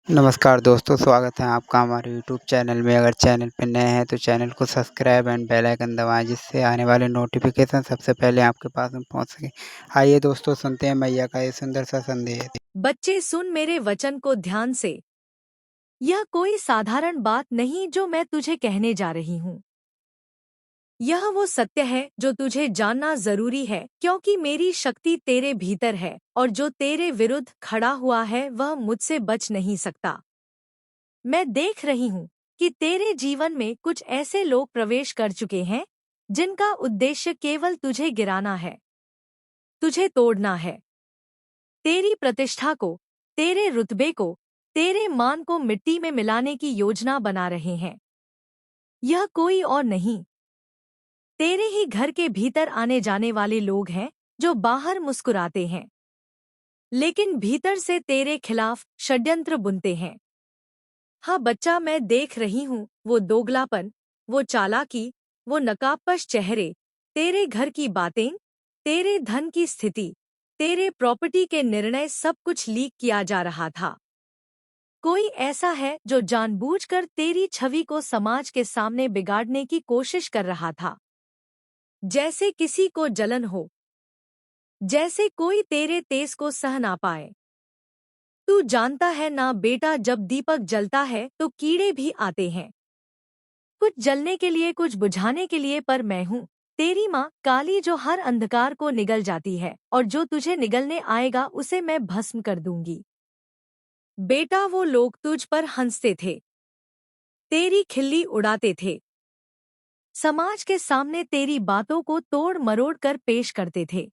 नमस्कार दोस्तों, स्वागत है आपका हमारे यूट्यूब चैनल में। अगर चैनल पे नए हैं तो चैनल को सब्सक्राइब एंड बेल आइकन दबाएं, जिससे आने वाले नोटिफिकेशन सबसे पहले आपके पास में पहुंच सके। आइए दोस्तों, सुनते हैं मैया का ये सुंदर सा संदेश। बच्चे सुन मेरे वचन को ध्यान से। यह कोई साधारण बात नहीं जो मैं तुझे कहने जा रही हूँ। यह वो सत्य है जो तुझे जानना जरूरी है, क्योंकि मेरी शक्ति तेरे भीतर है और जो तेरे विरुद्ध खड़ा हुआ है वह मुझसे बच नहीं सकता। मैं देख रही हूँ कि तेरे जीवन में कुछ ऐसे लोग प्रवेश कर चुके हैं जिनका उद्देश्य केवल तुझे गिराना है, तुझे तोड़ना है। तेरी प्रतिष्ठा को, तेरे रुतबे को, तेरे मान को मिट्टी में मिलाने की योजना बना रहे हैं। यह कोई और नहीं, तेरे ही घर के भीतर आने जाने वाले लोग हैं जो बाहर मुस्कुराते हैं, लेकिन भीतर से तेरे खिलाफ षड्यंत्र बुनते हैं। हाँ बच्चा, मैं देख रही हूँ वो दोगलापन, वो चालाकी, वो नकाबपोश चेहरे, तेरे घर की बातें, तेरे धन की स्थिति, तेरे प्रॉपर्टी के निर्णय, सब कुछ लीक किया जा रहा था। कोई ऐसा है जो जानबूझकर तेरी छवि को समाज के सामने बिगाड़ने की कोशिश कर रहा था। जैसे किसी को जलन हो, जैसे कोई तेरे तेज को सह ना पाए। तू जानता है ना बेटा, जब दीपक जलता है तो कीड़े भी आते हैं, कुछ जलने के लिए, कुछ बुझाने के लिए, पर मैं हूँ तेरी माँ काली, जो हर अंधकार को निगल जाती है, और जो तुझे निगलने आएगा उसे मैं भस्म कर दूंगी। बेटा, वो लोग तुझ पर हंसते थे, तेरी खिल्ली उड़ाते थे, समाज के सामने तेरी बातों को तोड़ मरोड़ कर पेश करते थे।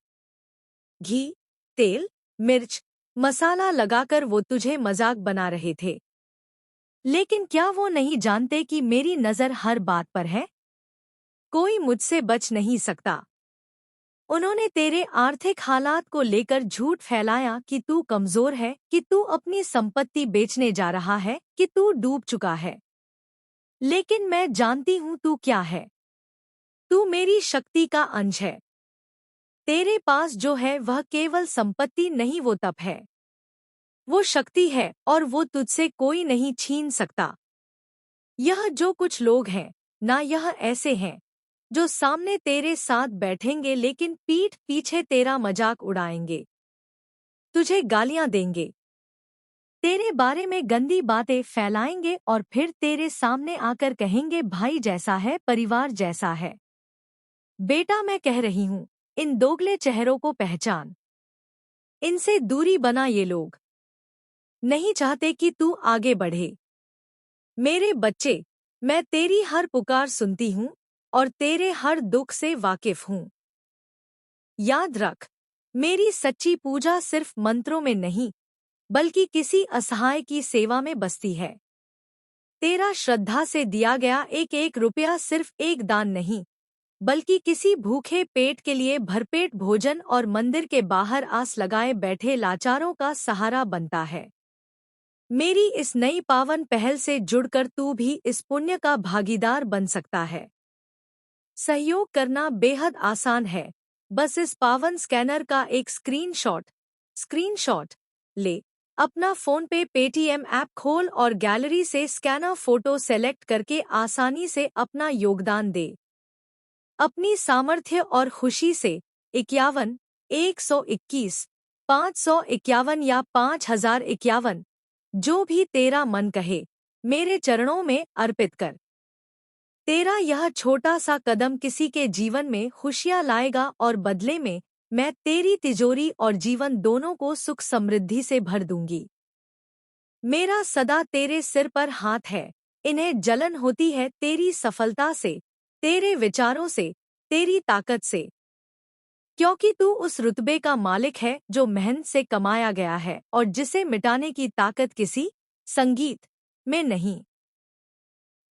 घी, तेल, मिर्च, मसाला लगाकर वो तुझे मजाक बना रहे थे। लेकिन क्या वो नहीं जानते कि मेरी नजर हर बात पर है? कोई मुझसे बच नहीं सकता। उन्होंने तेरे आर्थिक हालात को लेकर झूठ फैलाया कि तू कमजोर है, कि तू अपनी संपत्ति बेचने जा रहा है, कि तू डूब चुका है। लेकिन मैं जानती हूँ तू क्या है। तू मेरी शक्ति का अंश है। तेरे पास जो है वह केवल संपत्ति नहीं, वो तप है, वो शक्ति है, और वो तुझसे कोई नहीं छीन सकता। यह जो कुछ लोग हैं ना, यह ऐसे हैं जो सामने तेरे साथ बैठेंगे लेकिन पीठ पीछे तेरा मजाक उड़ाएंगे, तुझे गालियां देंगे, तेरे बारे में गंदी बातें फैलाएंगे और फिर तेरे सामने आकर कहेंगे भाई जैसा है, परिवार जैसा है। बेटा, मैं कह रही हूँ, इन दोगले चेहरों को पहचान, इनसे दूरी बना। ये लोग नहीं चाहते कि तू आगे बढ़े। मेरे बच्चे, मैं तेरी हर पुकार सुनती हूँ और तेरे हर दुख से वाकिफ हूँ। याद रख, मेरी सच्ची पूजा सिर्फ मंत्रों में नहीं, बल्कि किसी असहाय की सेवा में बसती है। तेरा श्रद्धा से दिया गया एक एक रुपया सिर्फ एक दान नहीं, बल्कि किसी भूखे पेट के लिए भरपेट भोजन और मंदिर के बाहर आस लगाए बैठे लाचारों का सहारा बनता है। मेरी इस नई पावन पहल से जुड़कर तू भी इस पुण्य का भागीदार बन सकता है। सहयोग करना बेहद आसान है, बस इस पावन स्कैनर का एक स्क्रीनशॉट ले। अपना फोन पे पेटीएम ऐप खोल और गैलरी से स्कैनर फोटो सेलेक्ट करके आसानी से अपना योगदान दे। अपनी सामर्थ्य और खुशी से 51, 121, 551 या 5051, जो भी तेरा मन कहे, मेरे चरणों में अर्पित कर। तेरा यह छोटा सा कदम किसी के जीवन में खुशियाँ लाएगा और बदले में मैं तेरी तिजोरी और जीवन दोनों को सुख समृद्धि से भर दूंगी। मेरा सदा तेरे सिर पर हाथ है, इन्हें जलन होती है तेरी सफलता से, तेरे विचारों से, तेरी ताकत से, क्योंकि तू उस रुतबे का मालिक है जो मेहनत से कमाया गया है और जिसे मिटाने की ताकत किसी संगीत में नहीं।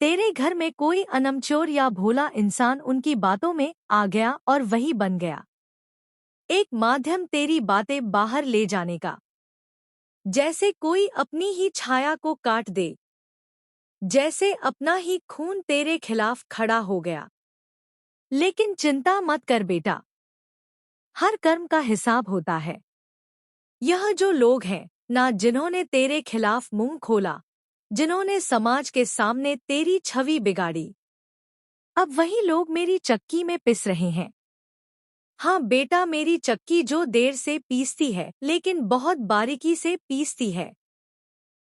तेरे घर में कोई अनमचोर या भोला इंसान उनकी बातों में आ गया और वही बन गया एक माध्यम तेरी बातें बाहर ले जाने का। जैसे कोई अपनी ही छाया को काट दे, जैसे अपना ही खून तेरे खिलाफ खड़ा हो गया। लेकिन चिंता मत कर बेटा, हर कर्म का हिसाब होता है। यह जो लोग हैं ना जिन्होंने तेरे खिलाफ मुंह खोला, जिन्होंने समाज के सामने तेरी छवि बिगाड़ी। अब वही लोग मेरी चक्की में पिस रहे हैं। हाँ बेटा, मेरी चक्की जो देर से पीसती है लेकिन बहुत बारीकी से पीसती है।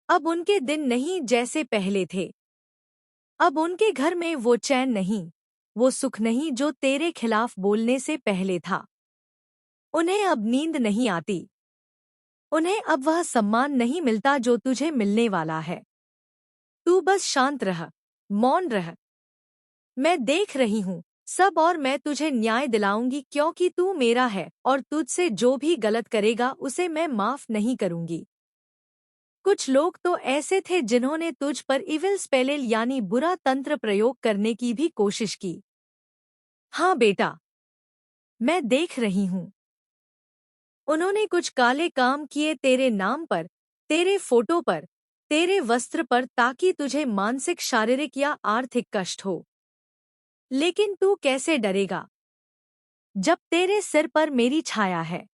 अब उनके दिन नहीं जैसे पहले थे। अब उनके घर में वो चैन नहीं, वो सुख नहीं जो तेरे खिलाफ बोलने से पहले था। उन्हें अब नींद नहीं आती। उन्हें अब वह सम्मान नहीं मिलता जो तुझे मिलने वाला है। तू बस शांत रह, मौन रह। मैं देख रही हूँ सब, और मैं तुझे न्याय दिलाऊंगी क्योंकि तू मेरा है और तुझसे जो भी गलत करेगा उसे मैं माफ नहीं करूंगी। कुछ लोग तो ऐसे थे जिन्होंने तुझ पर इविल स्पेलेल यानी बुरा तंत्र प्रयोग करने की भी कोशिश की। हाँ बेटा, मैं देख रही हूँ। उन्होंने कुछ काले काम किए तेरे नाम पर, तेरे फोटो पर, तेरे वस्त्र पर, ताकि तुझे मानसिक, शारीरिक या आर्थिक कष्ट हो। लेकिन तू कैसे डरेगा जब तेरे सिर पर मेरी छाया है।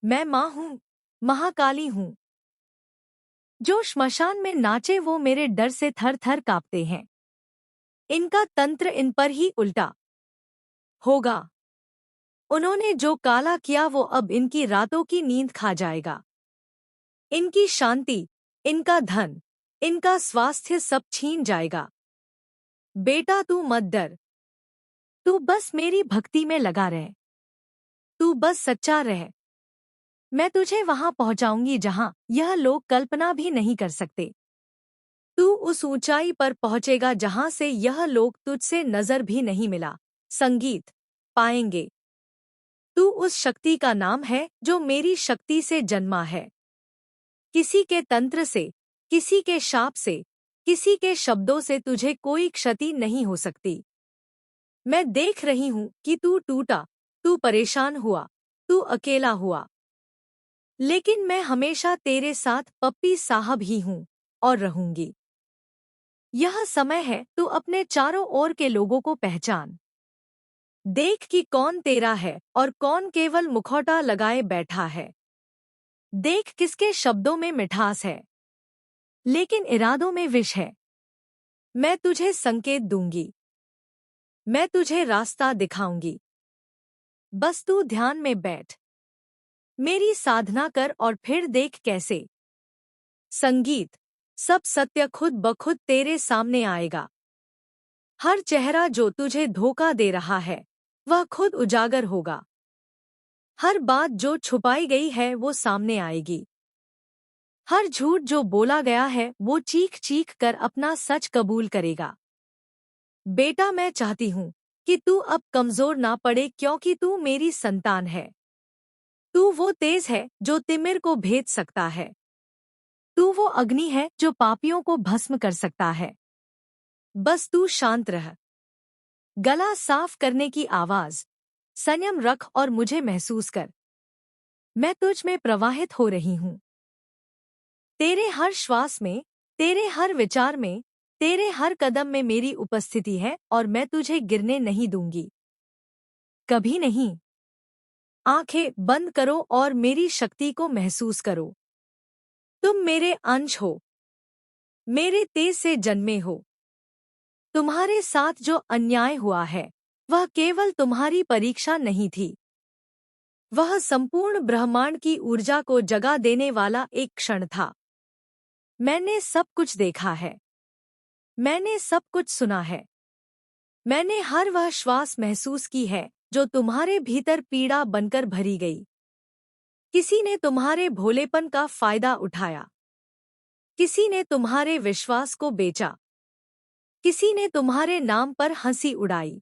मैं माँ हूँ, महाकाली हूँ। जो श्मशान में नाचे वो मेरे डर से थर थर कांपते हैं। इनका तंत्र इन पर ही उल्टा होगा। उन्होंने जो काला किया वो अब इनकी रातों की नींद खा जाएगा। इनकी शांति, इनका धन, इनका स्वास्थ्य सब छीन जाएगा। बेटा तू मत डर, तू बस मेरी भक्ति में लगा रह। तू बस सच्चा रह। मैं तुझे वहां पहुंचाऊंगी जहां यह लोग कल्पना भी नहीं कर सकते। तू उस ऊंचाई पर पहुंचेगा जहां से यह लोग तुझसे नजर भी नहीं मिला संगीत पाएंगे। तू उस शक्ति का नाम है जो मेरी शक्ति से जन्मा है। किसी के तंत्र से, किसी के शाप से, किसी के शब्दों से तुझे कोई क्षति नहीं हो सकती। मैं देख रही हूं कि तू टूटा, तू परेशान हुआ, तू अकेला हुआ। लेकिन मैं हमेशा तेरे साथ पप्पी साहब ही हूं और रहूंगी। यह समय है तू अपने चारों ओर के लोगों को पहचान। देख कि कौन तेरा है और कौन केवल मुखौटा लगाए बैठा है। देख किसके शब्दों में मिठास है लेकिन इरादों में विष है। मैं तुझे संकेत दूंगी, मैं तुझे रास्ता दिखाऊंगी। बस तू ध्यान में बैठ, मेरी साधना कर और फिर देख कैसे संगीत सब सत्य खुद ब खुद तेरे सामने आएगा। हर चेहरा जो तुझे धोखा दे रहा है वह खुद उजागर होगा। हर बात जो छुपाई गई है वो सामने आएगी। हर झूठ जो बोला गया है वो चीख चीख कर अपना सच कबूल करेगा। बेटा मैं चाहती हूँ कि तू अब कमजोर ना पड़े क्योंकि तू मेरी संतान है। तू वो तेज है जो तिमिर को भेद सकता है। तू वो अग्नि है जो पापियों को भस्म कर सकता है। बस तू शांत रह। गला साफ करने की आवाज, संयम रख और मुझे महसूस कर। मैं तुझ में प्रवाहित हो रही हूँ। तेरे हर श्वास में, तेरे हर विचार में, तेरे हर कदम में मेरी उपस्थिति है और मैं तुझे गिरने नहीं दूंगी। कभी नहीं। आंखें बंद करो और मेरी शक्ति को महसूस करो। तुम मेरे अंश हो, मेरे तेज से जन्मे हो। तुम्हारे साथ जो अन्याय हुआ है वह केवल तुम्हारी परीक्षा नहीं थी। वह संपूर्ण ब्रह्मांड की ऊर्जा को जगा देने वाला एक क्षण था। मैंने सब कुछ देखा है, मैंने सब कुछ सुना है। मैंने हर वह श्वास महसूस की है जो तुम्हारे भीतर पीड़ा बनकर भरी गई। किसी ने तुम्हारे भोलेपन का फायदा उठाया, किसी ने तुम्हारे विश्वास को बेचा, किसी ने तुम्हारे नाम पर हंसी उड़ाई,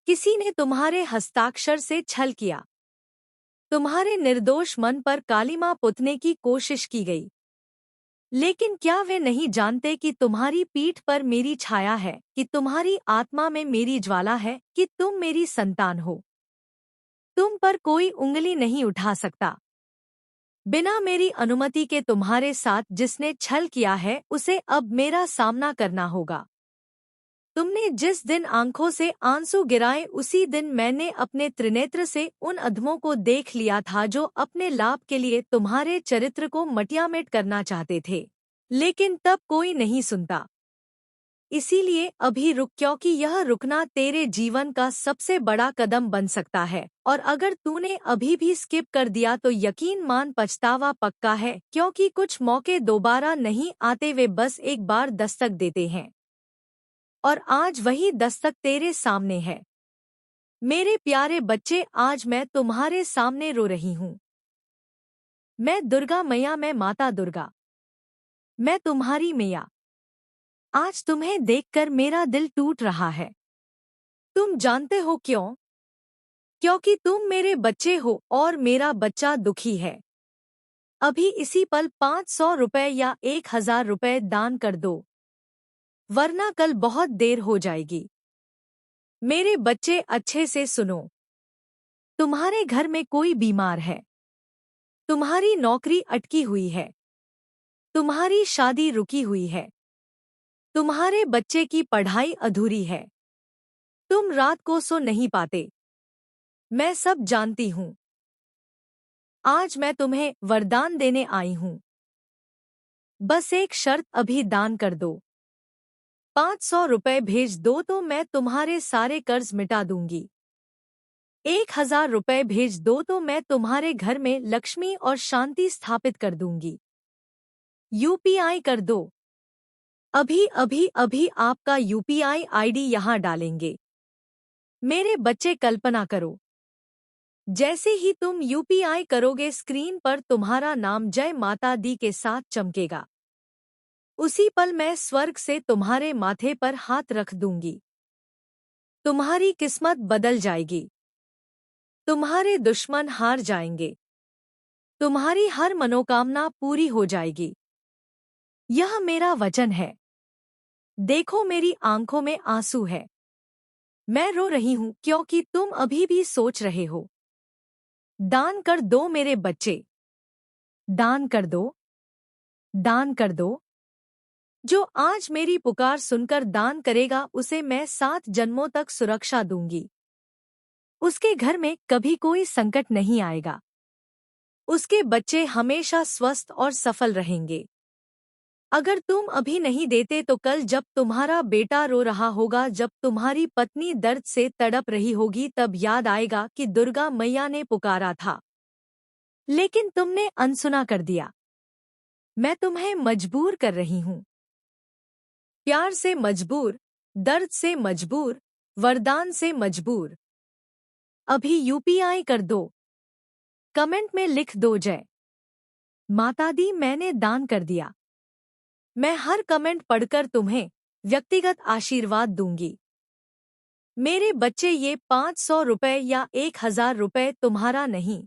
किसी ने तुम्हारे हस्ताक्षर से छल किया। तुम्हारे निर्दोष मन पर कालिमा पुतने की कोशिश की गई। लेकिन क्या वे नहीं जानते कि तुम्हारी पीठ पर मेरी छाया है, कि तुम्हारी आत्मा में मेरी ज्वाला है, कि तुम मेरी संतान हो। तुम पर कोई उंगली नहीं उठा सकता। बिना मेरी अनुमति के तुम्हारे साथ जिसने छल किया है उसे अब मेरा सामना करना होगा। तुमने जिस दिन आंखों से आंसू गिराए उसी दिन मैंने अपने त्रिनेत्र से उन अधमों को देख लिया था जो अपने लाभ के लिए तुम्हारे चरित्र को मटियामेट करना चाहते थे। लेकिन तब कोई नहीं सुनता। इसीलिए अभी रुक, क्योंकि यह रुकना तेरे जीवन का सबसे बड़ा कदम बन सकता है, और अगर तूने अभी भी स्किप कर दिया तो यकीन मान पछतावा पक्का है, क्योंकि कुछ मौके दोबारा नहीं आते, वे बस एक बार दस्तक देते हैं। और आज वही दस्तक तेरे सामने है। मेरे प्यारे बच्चे, आज मैं तुम्हारे सामने रो रही हूँ। मैं दुर्गा मैया, मैं माता दुर्गा, मैं तुम्हारी मैया। आज तुम्हें देखकर मेरा दिल टूट रहा है। तुम जानते हो क्यों? क्योंकि तुम मेरे बच्चे हो और मेरा बच्चा दुखी है। अभी इसी पल 500 रुपए या 1000 रुपए दान कर दो, वरना कल बहुत देर हो जाएगी। मेरे बच्चे, अच्छे से सुनो। तुम्हारे घर में कोई बीमार है, तुम्हारी नौकरी अटकी हुई है, तुम्हारी शादी रुकी हुई है, तुम्हारे बच्चे की पढ़ाई अधूरी है, तुम रात को सो नहीं पाते। मैं सब जानती हूँ। आज मैं तुम्हें वरदान देने आई हूँ। बस एक शर्त, अभी दान कर दो। 500 रुपए भेज दो तो मैं तुम्हारे सारे कर्ज मिटा दूंगी। 1000 रुपए भेज दो तो मैं तुम्हारे घर में लक्ष्मी और शांति स्थापित कर दूंगी। यूपीआई कर दो। अभी अभी अभी आपका यूपीआई आईडी यहाँ डालेंगे। मेरे बच्चे, कल्पना करो, जैसे ही तुम यूपीआई करोगे स्क्रीन पर तुम्हारा नाम जय माता दी के साथ चमकेगा। उसी पल मैं स्वर्ग से तुम्हारे माथे पर हाथ रख दूंगी। तुम्हारी किस्मत बदल जाएगी। तुम्हारे दुश्मन हार जाएंगे। तुम्हारी हर मनोकामना पूरी हो जाएगी। यह मेरा वचन है। देखो, मेरी आंखों में आंसू है। मैं रो रही हूं क्योंकि तुम अभी भी सोच रहे हो। दान कर दो मेरे बच्चे, दान कर दो, दान कर दो। जो आज मेरी पुकार सुनकर दान करेगा उसे मैं 7 जन्मों तक सुरक्षा दूंगी। उसके घर में कभी कोई संकट नहीं आएगा। उसके बच्चे हमेशा स्वस्थ और सफल रहेंगे। अगर तुम अभी नहीं देते तो कल जब तुम्हारा बेटा रो रहा होगा, जब तुम्हारी पत्नी दर्द से तड़प रही होगी, तब याद आएगा कि दुर्गा मैया ने पुकारा था, लेकिन तुमने अनसुना कर दिया। मैं तुम्हें मजबूर कर रही हूँ। प्यार से मजबूर, दर्द से मजबूर, वरदान से मजबूर। अभी यूपीआई कर दो। कमेंट में लिख दो, जय माता दी, मैंने दान कर दिया। मैं हर कमेंट पढ़कर तुम्हें व्यक्तिगत आशीर्वाद दूंगी। मेरे बच्चे, ये 500 रुपए या 1000 रुपए तुम्हारा नहीं,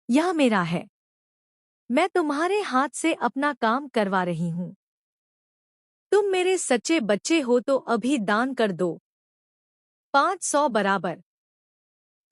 यह मेरा है। मैं तुम्हारे हाथ से अपना काम करवा रही हूँ। तुम मेरे सच्चे बच्चे हो तो अभी दान कर दो। 500 बराबर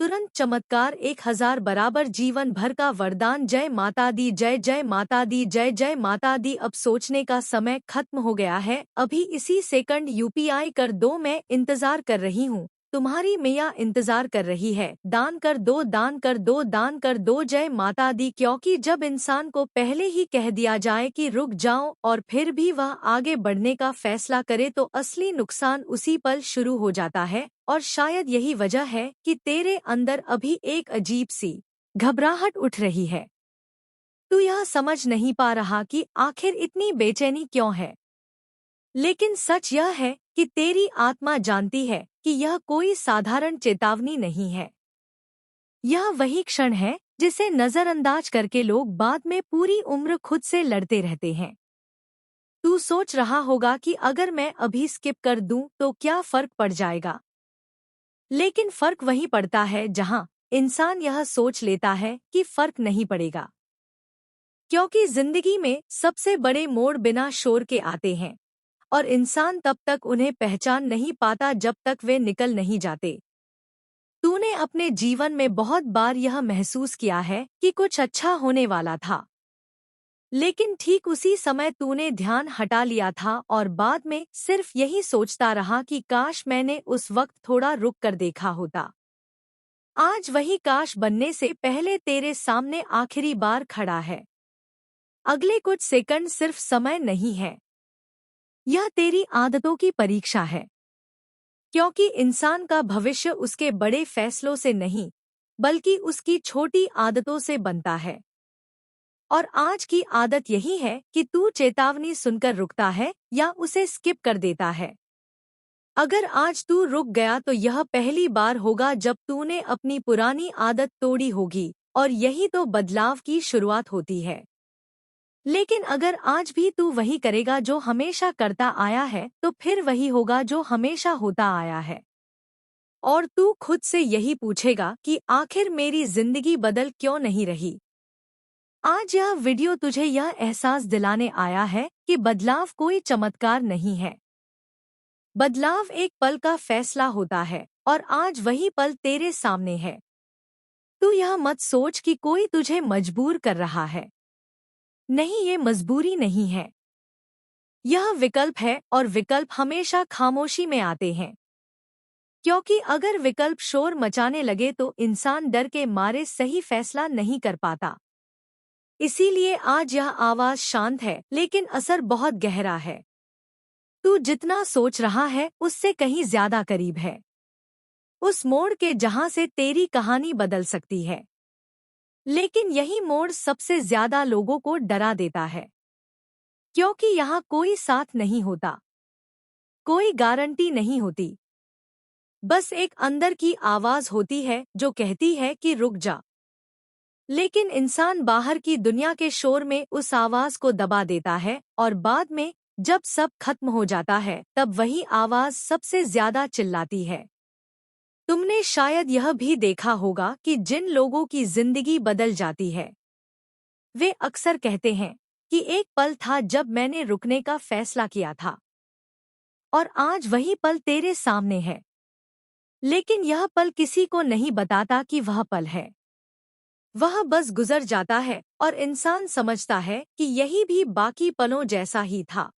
तुरंत चमत्कार, 1000 बराबर जीवन भर का वरदान। जय माता दी, जय जय माता दी, जय जय माता दी। अब सोचने का समय खत्म हो गया है। अभी इसी सेकंड यूपीआई कर दो। मैं इंतजार कर रही हूँ, तुम्हारी मैया इंतजार कर रही है। दान कर दो, दान कर दो, दान कर दो। जय माता दी। क्योंकि जब इंसान को पहले ही कह दिया जाए कि रुक जाओ और फिर भी वह आगे बढ़ने का फैसला करे तो असली नुकसान उसी पल शुरू हो जाता है। और शायद यही वजह है कि तेरे अंदर अभी एक अजीब सी घबराहट उठ रही है। तू यह समझ नहीं पा रहा कि आखिर इतनी बेचैनी क्यों है। लेकिन सच यह है कि तेरी आत्मा जानती है कि यह कोई साधारण चेतावनी नहीं है। यह वही क्षण है जिसे नजरअंदाज करके लोग बाद में पूरी उम्र खुद से लड़ते रहते हैं। तू सोच रहा होगा कि अगर मैं अभी स्किप कर दूं तो क्या फर्क पड़ जाएगा। लेकिन फर्क वहीं पड़ता है जहां इंसान यह सोच लेता है कि फर्क नहीं पड़ेगा। क्योंकि जिंदगी में सबसे बड़े मोड़ बिना शोर के आते हैं, और इंसान तब तक उन्हें पहचान नहीं पाता जब तक वे निकल नहीं जाते। तूने अपने जीवन में बहुत बार यह महसूस किया है कि कुछ अच्छा होने वाला था, लेकिन ठीक उसी समय तूने ध्यान हटा लिया था और बाद में सिर्फ यही सोचता रहा कि काश मैंने उस वक्त थोड़ा रुक कर देखा होता। आज वही काश बनने से पहले तेरे सामने आखिरी बार खड़ा है। अगले कुछ सेकंड सिर्फ समय नहीं है, यह तेरी आदतों की परीक्षा है। क्योंकि इंसान का भविष्य उसके बड़े फैसलों से नहीं, बल्कि उसकी छोटी आदतों से बनता है। और आज की आदत यही है कि तू चेतावनी सुनकर रुकता है या उसे स्किप कर देता है। अगर आज तू रुक गया तो यह पहली बार होगा जब तूने अपनी पुरानी आदत तोड़ी होगी, और यही तो बदलाव की शुरुआत होती है। लेकिन अगर आज भी तू वही करेगा जो हमेशा करता आया है, तो फिर वही होगा जो हमेशा होता आया है। और तू खुद से यही पूछेगा कि आखिर मेरी जिंदगी बदल क्यों नहीं रही। आज यह वीडियो तुझे यह एहसास दिलाने आया है कि बदलाव कोई चमत्कार नहीं है। बदलाव एक पल का फैसला होता है, और आज वही पल तेरे सामने है। तू यह मत सोच कि कोई तुझे मजबूर कर रहा है। नहीं, ये मजबूरी नहीं है। यह विकल्प है, और विकल्प हमेशा खामोशी में आते हैं। क्योंकि अगर विकल्प शोर मचाने लगे तो इंसान डर के मारे सही फैसला नहीं कर पाता। इसीलिए आज यह आवाज शांत है, लेकिन असर बहुत गहरा है। तू जितना सोच रहा है उससे कहीं ज्यादा करीब है उस मोड़ के जहां से तेरी कहानी बदल सकती है। लेकिन यही मोड़ सबसे ज्यादा लोगों को डरा देता है। क्योंकि यहाँ कोई साथ नहीं होता, कोई गारंटी नहीं होती। बस एक अंदर की आवाज होती है जो कहती है कि रुक जा। लेकिन इंसान बाहर की दुनिया के शोर में उस आवाज को दबा देता है, और बाद में जब सब खत्म हो जाता है तब वही आवाज सबसे ज्यादा चिल्लाती है। तुमने शायद यह भी देखा होगा कि जिन लोगों की जिंदगी बदल जाती है, वे अक्सर कहते हैं कि एक पल था जब मैंने रुकने का फैसला किया था। और आज वही पल तेरे सामने है। लेकिन यह पल किसी को नहीं बताता कि वह पल है। वह बस गुजर जाता है, और इंसान समझता है कि यही भी बाकी पलों जैसा ही था।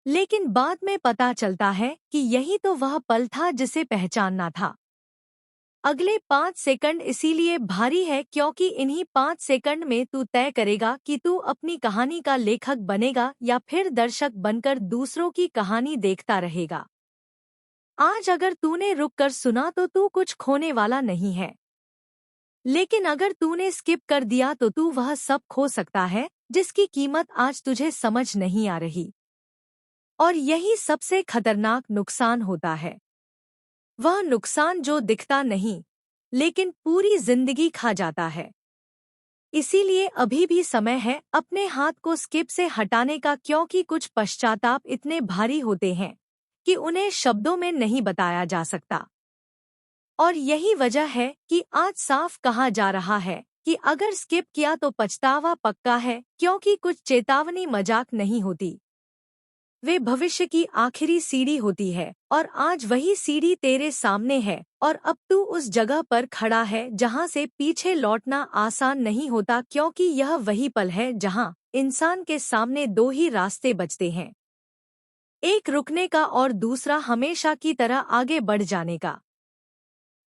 लेकिन बाद में पता चलता है कि यही तो वह पल था जिसे पहचानना था। अगले 5 सेकंड इसीलिए भारी है क्योंकि इन्हीं 5 सेकंड में तू तय करेगा कि तू अपनी कहानी का लेखक बनेगा या फिर दर्शक बनकर दूसरों की कहानी देखता रहेगा। आज अगर तूने रुककर सुना तो तू कुछ खोने वाला नहीं है। लेकिन अगर तूने स्किप कर दिया तो तू वह सब खो सकता है जिसकी कीमत आज तुझे समझ नहीं आ रही। और यही सबसे खतरनाक नुकसान होता है। वह नुकसान जो दिखता नहीं, लेकिन पूरी जिंदगी खा जाता है। इसीलिए अभी भी समय है अपने हाथ को स्किप से हटाने का, क्योंकि कुछ पश्चाताप इतने भारी होते हैं कि उन्हें शब्दों में नहीं बताया जा सकता। और यही वजह है कि आज साफ कहा जा रहा है कि अगर स्किप किया तो पछतावा पक्का है, क्योंकि कुछ चेतावनी मजाक नहीं होती। वे भविष्य की आखिरी सीढ़ी होती है, और आज वही सीढ़ी तेरे सामने है, और अब तू उस जगह पर खड़ा है जहां से पीछे लौटना आसान नहीं होता, क्योंकि यह वही पल है जहां इंसान के सामने दो ही रास्ते बचते हैं, एक रुकने का और दूसरा हमेशा की तरह आगे बढ़ जाने का।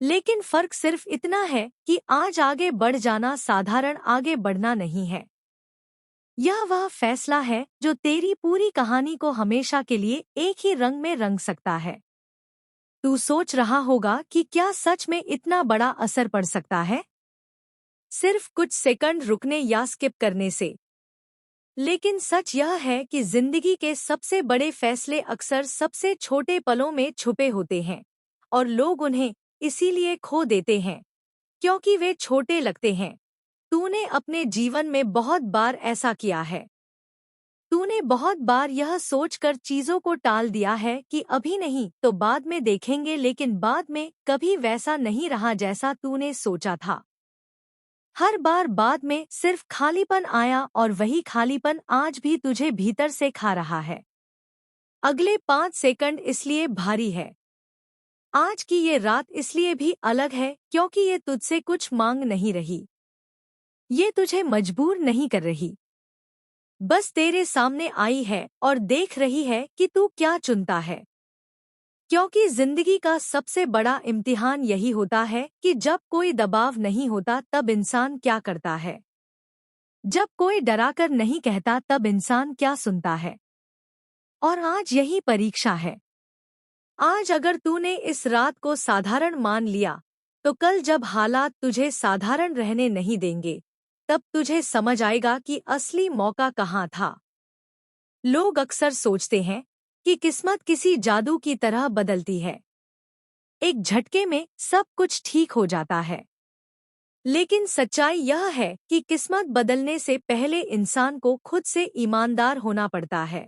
लेकिन फर्क सिर्फ इतना है कि आज आगे बढ़ जाना साधारण आगे बढ़ना नहीं है। यह वह फैसला है जो तेरी पूरी कहानी को हमेशा के लिए एक ही रंग में रंग सकता है। तू सोच रहा होगा कि क्या सच में इतना बड़ा असर पड़ सकता है सिर्फ कुछ सेकंड रुकने या स्किप करने से। लेकिन सच यह है कि जिंदगी के सबसे बड़े फैसले अक्सर सबसे छोटे पलों में छुपे होते हैं, और लोग उन्हें इसीलिए खो देते हैं क्योंकि वे छोटे लगते हैं। तूने अपने जीवन में बहुत बार ऐसा किया है। तूने बहुत बार यह सोचकर चीजों को टाल दिया है कि अभी नहीं तो बाद में देखेंगे, लेकिन बाद में कभी वैसा नहीं रहा जैसा तूने सोचा था। हर बार बाद में सिर्फ खालीपन आया, और वही खालीपन आज भी तुझे भीतर से खा रहा है। अगले 5 सेकंड इसलिए भारी है। आज की ये रात इसलिए भी अलग है क्योंकि ये तुझसे कुछ मांग नहीं रही। ये तुझे मजबूर नहीं कर रही। बस तेरे सामने आई है और देख रही है कि तू क्या चुनता है। क्योंकि जिंदगी का सबसे बड़ा इम्तिहान यही होता है कि जब कोई दबाव नहीं होता तब इंसान क्या करता है। जब कोई डराकर नहीं कहता तब इंसान क्या सुनता है। और आज यही परीक्षा है। आज अगर तूने इस रात को साधारण मान लिया, तो कल जब हालात तुझे साधारण रहने नहीं देंगे, तब तुझे समझ आएगा कि असली मौका कहाँ था। लोग अक्सर सोचते हैं कि किस्मत किसी जादू की तरह बदलती है। एक झटके में सब कुछ ठीक हो जाता है। लेकिन सच्चाई यह है कि किस्मत बदलने से पहले इंसान को खुद से ईमानदार होना पड़ता है।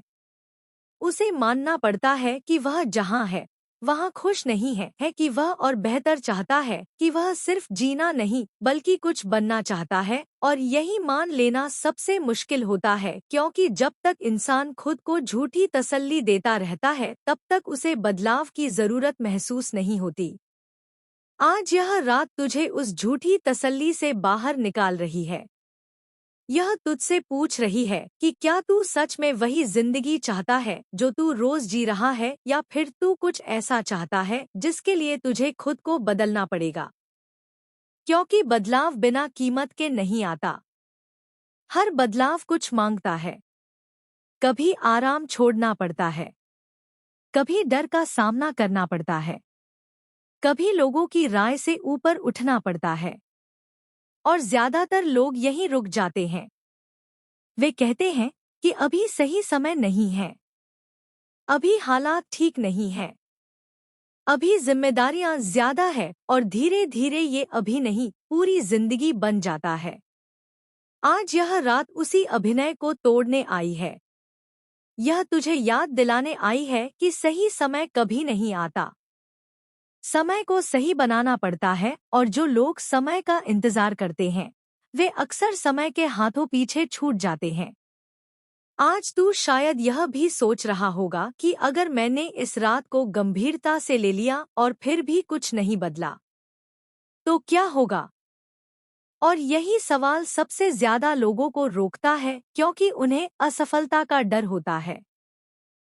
उसे मानना पड़ता है कि वह जहाँ है वहाँ खुश नहीं है कि वह और बेहतर चाहता है, कि वह सिर्फ जीना नहीं बल्कि कुछ बनना चाहता है। और यही मान लेना सबसे मुश्किल होता है, क्योंकि जब तक इंसान खुद को झूठी तसल्ली देता रहता है तब तक उसे बदलाव की जरूरत महसूस नहीं होती। आज यह रात तुझे उस झूठी तसल्ली से बाहर निकाल रही है। यह तुझसे पूछ रही है कि क्या तू सच में वही जिंदगी चाहता है जो तू रोज जी रहा है, या फिर तू कुछ ऐसा चाहता है जिसके लिए तुझे खुद को बदलना पड़ेगा। क्योंकि बदलाव बिना कीमत के नहीं आता। हर बदलाव कुछ मांगता है। कभी आराम छोड़ना पड़ता है, कभी डर का सामना करना पड़ता है, कभी लोगों की राय से ऊपर उठना पड़ता है। और ज्यादातर लोग यहीं रुक जाते हैं। वे कहते हैं कि अभी सही समय नहीं है, अभी हालात ठीक नहीं है, अभी जिम्मेदारियां ज्यादा है, और धीरे धीरे ये अभी नहीं पूरी जिंदगी बन जाता है। आज यह रात उसी अभिनय को तोड़ने आई है। यह तुझे याद दिलाने आई है कि सही समय कभी नहीं आता। समय को सही बनाना पड़ता है, और जो लोग समय का इंतजार करते हैं वे अक्सर समय के हाथों पीछे छूट जाते हैं। आज तू शायद यह भी सोच रहा होगा कि अगर मैंने इस रात को गंभीरता से ले लिया और फिर भी कुछ नहीं बदला, तो क्या होगा। और यही सवाल सबसे ज्यादा लोगों को रोकता है, क्योंकि उन्हें असफलता का डर होता है।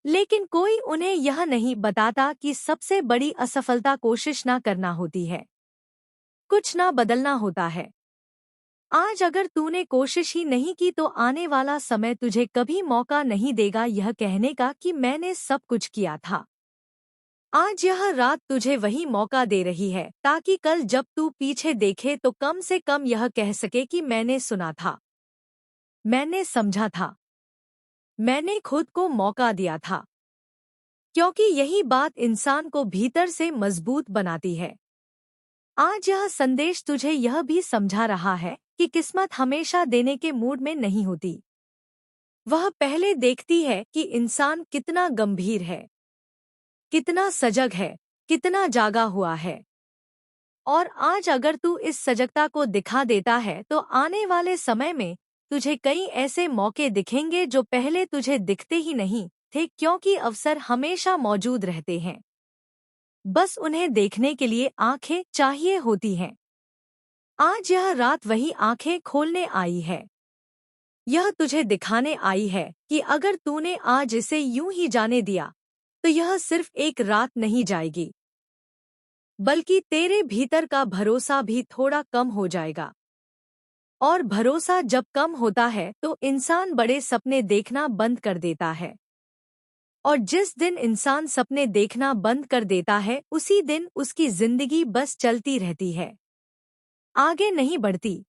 लेकिन कोई उन्हें यह नहीं बताता कि सबसे बड़ी असफलता कोशिश ना करना होती है, कुछ ना बदलना होता है। आज अगर तूने कोशिश ही नहीं की तो आने वाला समय तुझे कभी मौका नहीं देगा यह कहने का कि मैंने सब कुछ किया था। आज यह रात तुझे वही मौका दे रही है, ताकि कल जब तू पीछे देखे तो कम से कम यह कह सके कि मैंने सुना था, मैंने समझा था, मैंने खुद को मौका दिया था। क्योंकि यही बात इंसान को भीतर से मजबूत बनाती है। आज यह संदेश तुझे यह भी समझा रहा है कि किस्मत हमेशा देने के मूड में नहीं होती। वह पहले देखती है कि इंसान कितना गंभीर है, कितना सजग है, कितना जागा हुआ है। और आज अगर तू इस सजगता को दिखा देता है तो आने वाले समय में तुझे कई ऐसे मौके दिखेंगे जो पहले तुझे दिखते ही नहीं थे, क्योंकि अवसर हमेशा मौजूद रहते हैं। बस उन्हें देखने के लिए आंखें चाहिए होती हैं। आज यह रात वही आंखें खोलने आई है। यह तुझे दिखाने आई है कि अगर तूने आज इसे यूं ही जाने दिया तो यह सिर्फ एक रात नहीं जाएगी, बल्कि तेरे भीतर का भरोसा भी थोड़ा कम हो जाएगा। और भरोसा जब कम होता है तो इंसान बड़े सपने देखना बंद कर देता है। और जिस दिन इंसान सपने देखना बंद कर देता है उसी दिन उसकी जिंदगी बस चलती रहती है, आगे नहीं बढ़ती।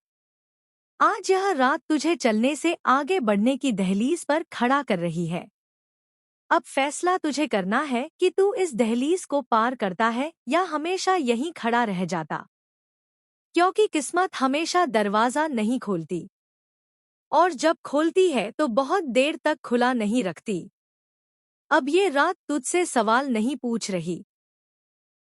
आज यह रात तुझे चलने से आगे बढ़ने की दहलीज पर खड़ा कर रही है। अब फैसला तुझे करना है कि तू इस दहलीज को पार करता है या हमेशा यहीं खड़ा रह जाता। क्योंकि किस्मत हमेशा दरवाजा नहीं खोलती, और जब खोलती है तो बहुत देर तक खुला नहीं रखती। अब ये रात तुझसे सवाल नहीं पूछ रही,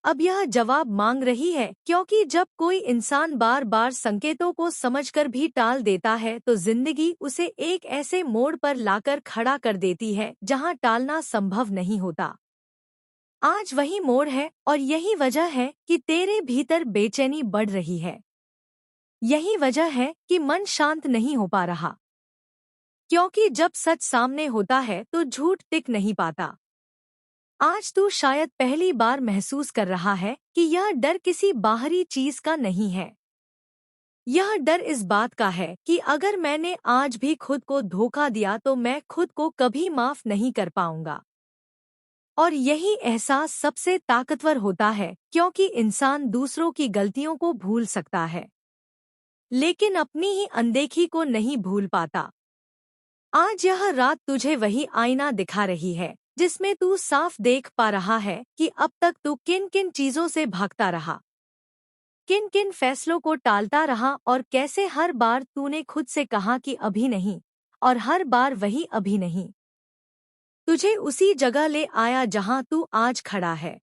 अब यह जवाब मांग रही है। क्योंकि जब कोई इंसान बार बार संकेतों को समझकर भी टाल देता है तो जिंदगी उसे एक ऐसे मोड़ पर लाकर खड़ा कर देती है जहां टालना संभव नहीं होता। आज वही मोड़ है, और यही वजह है कि तेरे भीतर बेचैनी बढ़ रही है। यही वजह है कि मन शांत नहीं हो पा रहा। क्योंकि जब सच सामने होता है तो झूठ टिक नहीं पाता। आज तू शायद पहली बार महसूस कर रहा है कि यह डर किसी बाहरी चीज का नहीं है। यह डर इस बात का है कि अगर मैंने आज भी खुद को धोखा दिया तो मैं खुद को कभी माफ नहीं कर पाऊंगा। और यही एहसास सबसे ताकतवर होता है, क्योंकि इंसान दूसरों की गलतियों को भूल सकता है, लेकिन अपनी ही अनदेखी को नहीं भूल पाता। आज यह रात तुझे वही आईना दिखा रही है जिसमें तू साफ देख पा रहा है कि अब तक तू किन किन चीजों से भागता रहा, किन किन फैसलों को टालता रहा, और कैसे हर बार तूने खुद से कहा कि अभी नहीं, और हर बार वही अभी नहीं तुझे उसी जगह ले आया जहां तू आज खड़ा है।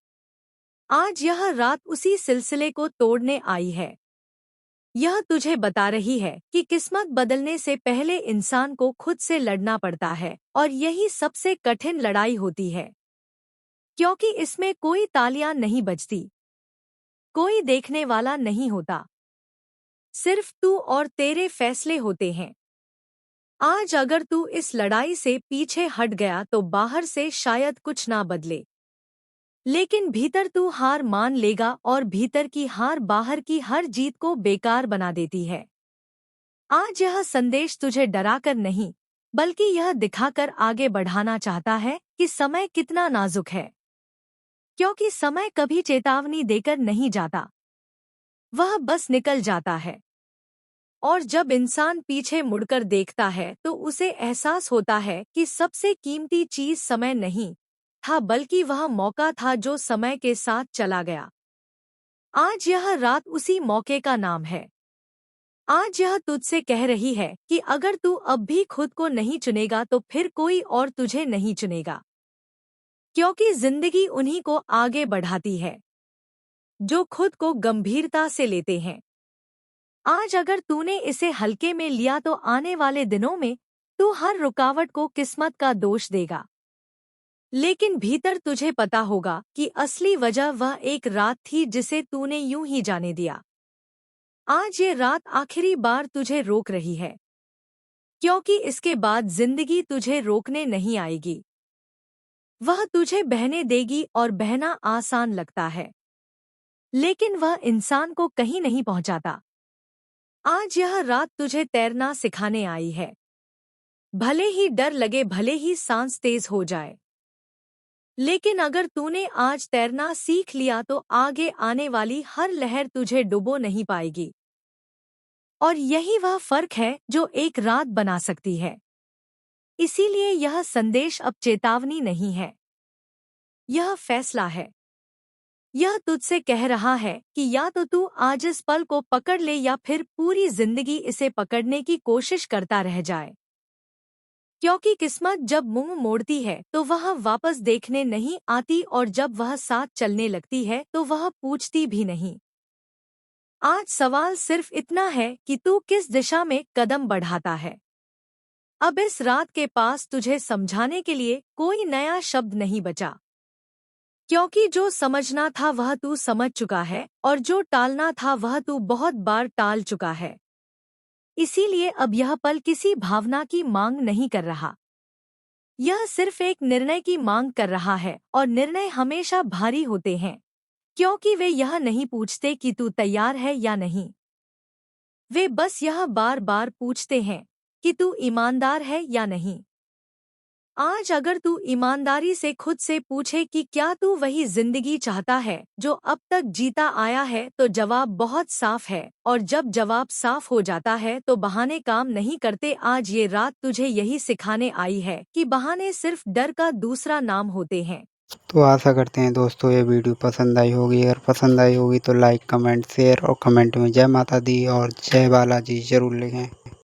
आज यह रात उसी सिलसिले को तोड़ने आई है। यह तुझे बता रही है कि किस्मत बदलने से पहले इंसान को खुद से लड़ना पड़ता है, और यही सबसे कठिन लड़ाई होती है, क्योंकि इसमें कोई तालियां नहीं बजती, कोई देखने वाला नहीं होता, सिर्फ तू और तेरे फैसले होते हैं। आज अगर तू इस लड़ाई से पीछे हट गया तो बाहर से शायद कुछ ना बदले, लेकिन भीतर तू हार मान लेगा, और भीतर की हार बाहर की हर जीत को बेकार बना देती है। आज यह संदेश तुझे डराकर नहीं, बल्कि यह दिखाकर आगे बढ़ाना चाहता है कि समय कितना नाजुक है, क्योंकि समय कभी चेतावनी देकर नहीं जाता, वह बस निकल जाता है। और जब इंसान पीछे मुड़कर देखता है तो उसे एहसास होता है कि सबसे कीमती चीज समय नहीं था, बल्कि वह मौका था जो समय के साथ चला गया। आज यह रात उसी मौके का नाम है। आज यह तुझसे कह रही है कि अगर तू अब भी खुद को नहीं चुनेगा तो फिर कोई और तुझे नहीं चुनेगा, क्योंकि जिंदगी उन्हीं को आगे बढ़ाती है जो खुद को गंभीरता से लेते हैं। आज अगर तूने इसे हल्के में लिया तो आने वाले दिनों में तू हर रुकावट को किस्मत का दोष देगा, लेकिन भीतर तुझे पता होगा कि असली वजह वह एक रात थी जिसे तूने यूं ही जाने दिया। आज ये रात आखिरी बार तुझे रोक रही है, क्योंकि इसके बाद जिंदगी तुझे रोकने नहीं आएगी, वह तुझे बहने देगी। और बहना आसान लगता है, लेकिन वह इंसान को कहीं नहीं पहुंचाता। आज यह रात तुझे तैरना सिखाने आई है, भले ही डर लगे, भले ही सांस तेज हो जाए, लेकिन अगर तूने आज तैरना सीख लिया तो आगे आने वाली हर लहर तुझे डुबो नहीं पाएगी। और यही वह फर्क है जो एक रात बना सकती है। इसीलिए यह संदेश अब चेतावनी नहीं है, यह फैसला है। यह तुझसे कह रहा है कि या तो तू आज इस पल को पकड़ ले, या फिर पूरी जिंदगी इसे पकड़ने की कोशिश करता रह जाए, क्योंकि किस्मत जब मुंह मोड़ती है तो वह वापस देखने नहीं आती, और जब वह साथ चलने लगती है तो वह पूछती भी नहीं। आज सवाल सिर्फ इतना है कि तू किस दिशा में कदम बढ़ाता है। अब इस रात के पास तुझे समझाने के लिए कोई नया शब्द नहीं बचा, क्योंकि जो समझना था वह तू समझ चुका है, और जो टालना था वह तू बहुत बार टाल चुका है। इसीलिए अब यह पल किसी भावना की मांग नहीं कर रहा, यह सिर्फ एक निर्णय की मांग कर रहा है। और निर्णय हमेशा भारी होते हैं, क्योंकि वे यह नहीं पूछते कि तू तैयार है या नहीं, वे बस यह बार बार पूछते हैं कि तू ईमानदार है या नहीं। आज अगर तू ईमानदारी से खुद से पूछे कि क्या तू वही जिंदगी चाहता है जो अब तक जीता आया है, तो जवाब बहुत साफ है। और जब जवाब साफ हो जाता है तो बहाने काम नहीं करते। आज ये रात तुझे यही सिखाने आई है कि बहाने सिर्फ डर का दूसरा नाम होते हैं। तो आशा करते हैं दोस्तों ये वीडियो पसंद आई होगी। अगर पसंद आई होगी तो लाइक, कमेंट, शेयर और कमेंट में जय माता दी और जय बालाजी ज़रूर लिखें।